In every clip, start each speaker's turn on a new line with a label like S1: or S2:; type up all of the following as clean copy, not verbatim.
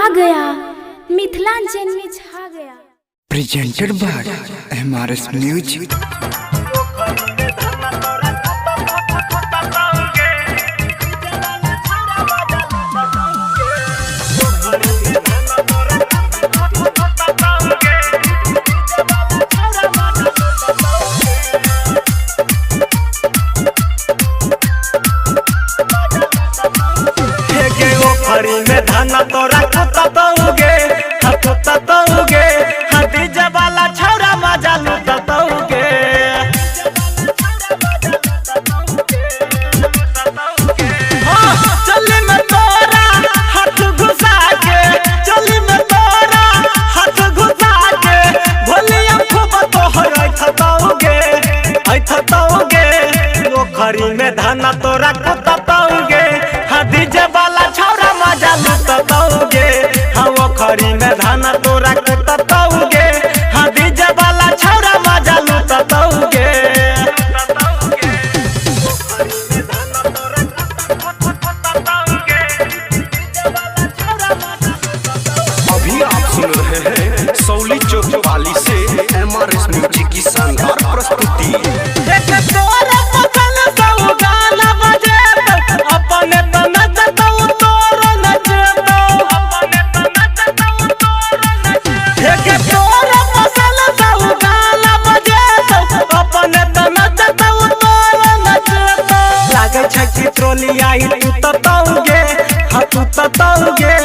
S1: आ गया, मिथिलांचल में छा गया।
S2: Presented by MRS music.
S3: ओखरी में धाना तोरा कुततौगे कुततौगे डीजे वाला छौरा मजा लुटतौगे। चली में तोरा हाथ घुसा के, चली में तोरा हाथ घुसा के भोलिया खूब तोहर ऐठतौगे ऐठतौगे। ओखरी में धाना तोरा कुततौगे डीजे वाला छौरा मजा लुटतौगे। हाँ ओखरी में धाना तोरा कुततौगे डीजे वाला छौरा मजा लुटतौगे।
S4: अभी आप सुन रहे हैं सौली चौक वाली से MRS म्यूजिक की शानदार प्रस्तुति।
S3: अपने तो नचतौ तोर नचतौ, एक तोर फसल सौ गाना बजेतौ, अपने तो नचतौ तोर नचतौ। लागे छै कि ट्रोली आई टूटतौगे हाँ टूटतौगे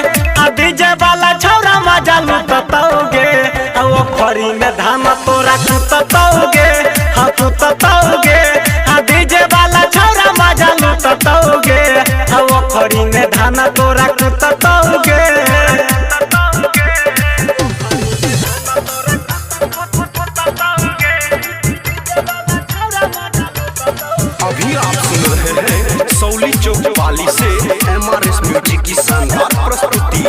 S3: डीजे वाला छौरा मजा लुटतौगे। ओखरी में धाना तोरा कुततौगे हाँ कुततौगे डीजे वाला छौरा मजा लुटतौगे। ओखरी में धाना तोरा कुततौगे।
S4: अभी आप सुन रहे हैं सौली चौक वाली से MRS म्यूजिक की शानदार प्रस्तुति।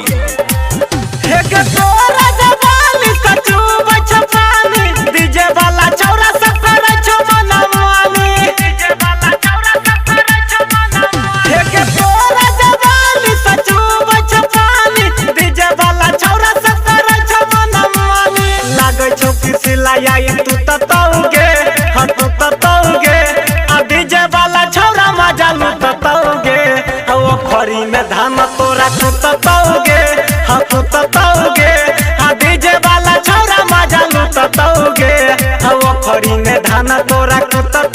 S3: तोरा जवानी कचूबै छ पानी, डीजे वाला छौरा सब करै छौ मनमानी, डीजे वाला छौरा सब करै छौ मनमानी। तोरा जवानी कचूबै छ पानी, डीजे वाला छौरा सब करै छौ मनमानी। लागै छौ कि सिलाई टूटतौगे हाँ टूटतौगे डीजे वाला छौरा मजा लुटतौगे। ओखरी में धाना तोरा कुततौगे हाँ कुततौगे डीजे वाला छौरा मजा लुटतौगे। ओखरी में धाना तोरा कुततौगे।